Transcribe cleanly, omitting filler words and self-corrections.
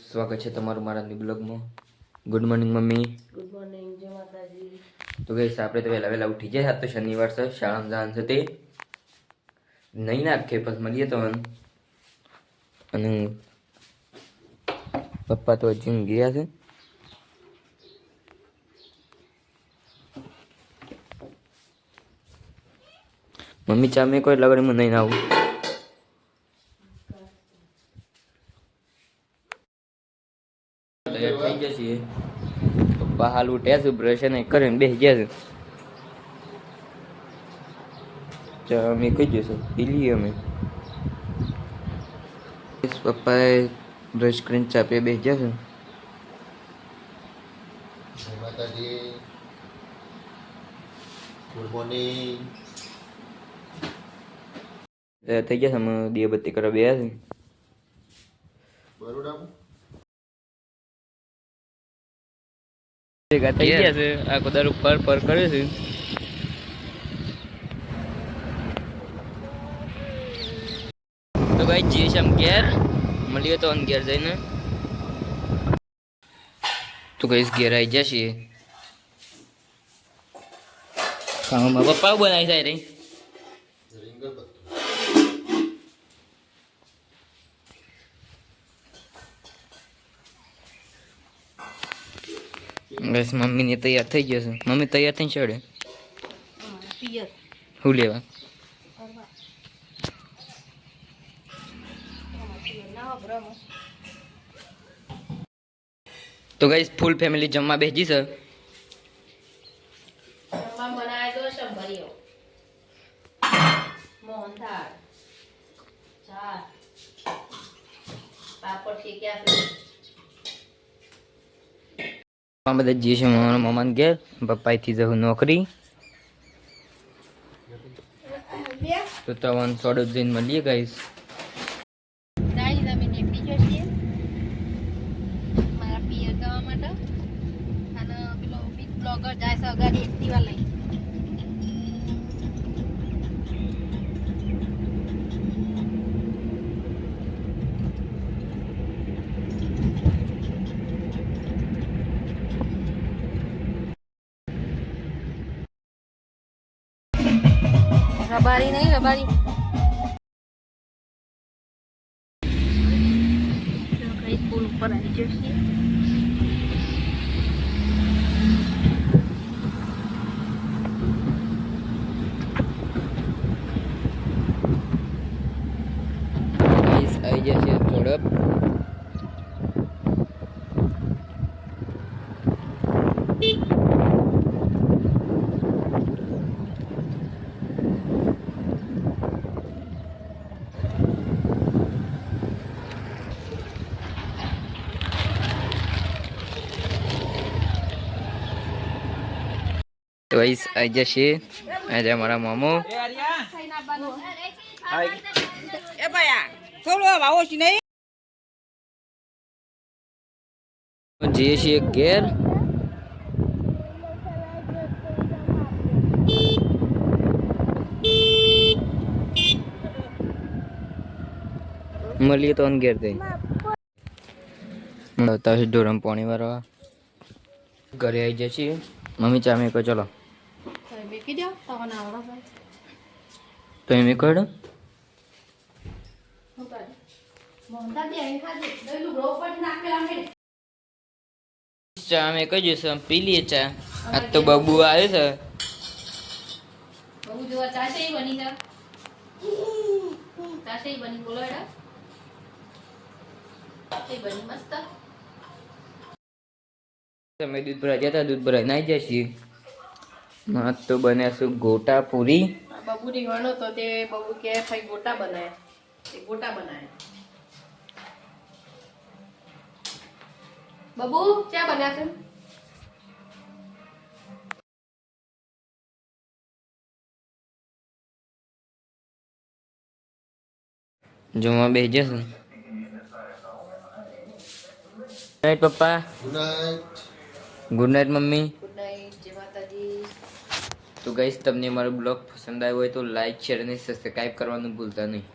સ્વાગત છે તમારું મારા ન્યુ બ્લોગમાં. Good morning mummy. Good morning, જય માતાજી. તો ગાઈસ આપણે તો વહેલા ઉઠી જાય. આજ તો શનિવાર છે, શાળામાં જવાનું છે તે નહીં નાખે પછી મળીએ તો. અને પપ્પા તો હજી ગયા છે. મમ્મી ચા મેં કોઈ લગડમાં નહીં આવું. થઈ જશે. પપ્પા હાલ ઉઠ્યા છે, બ્રશ ને કરીને બેસી ગયા છે. ચા અમે કઈ જશું પી લઈએ અમે. પપ્પાએ બ્રશ કરીને ચા પીએ બેસી ગયા છે. જય માતાજી. Good morning. થઈ ગયા છે. અમે દીવાબત્તી કરવા બેસા છે. બરોડામાં ભેગા થઈ ગયા છે. આખો દારૂ પર કરે છે. તો ભાઈ જઈશ આમ ઘેર, મળીએ તો ઘેર જઈને. તો કઈશ ઘેર આવી જશે. ખાવામાં પપ્પા બનાવી જાય રે. બસ મમ્મી ને તૈયાર થઈ ગયો છે. મમ્મી તૈયાર થઈને ચડે શું લેવા? તો ગાઈસ ફૂલ ફેમિલી જમવા બેસી છે. બનાવે તો શંભરીઓ મોહનથાળ, ચા, પાપડ શેક્યા છે. બધા જઈએ છે મારા મમ્માને ઘેર. પપ્પાથી જવું નોકરી. તો તવાન સોડો જઈને મળીએ ગાઈસ. ગાઈસ અમે નીકળી જઈએ મારા પિયર જવા માટે. અને પેલો બિગ બ્લોગર જાય છે અગાડી એક્ટિવા લઈ. રબારી નહીં, રબારી કઈ પુલ ઉપર આવી જશે. ગાઈસ આવી જશે થોડોક. ગાઈસ આવી જશે. આજે અમારા મામો જઈએ છીએ ઘેર. મળીએ તો ઘેર જઈ ઢોરમ પાણી વાળવા ઘરે આવી જશે. મમ્મી ચા મેં કહો ચલો બેકી દો તો આવડો ભાઈ તો એમ કહો મોહનથાળ દે અહીં ખાજે દઈલું બ્રો પર નાખેલા મેં ચા મેં કહી જશે પી લઈએ ચા. આજ તો બબુ આવ્યો છે. બહુ જોવા ચાશે બની છે. ચાશે બની બોલો એડા એ બની મસ્ત. અમે દૂધ ભરાઈ જતા, દૂધ ભરાઈ નાઈ જશે. મસ્ત તો બન્યા ગોટા પૂરી. બબુ ની ગણો તો તે બબુ કે ભાઈ ગોટા બનાયા. તે ગોટા બનાયા. બબુ ચા બન્યા છે? જમવા બેસી જશે. નાઈટ પપ્પા. Good night. Good night mummy. Good night, જય માતાજી. તો ગાઈસ તમને મારો બ્લોગ પસંદ આવ્યો હોય તો લાઈક શેર અને સબસ્ક્રાઇબ કરવાનું ભૂલતા નહીં.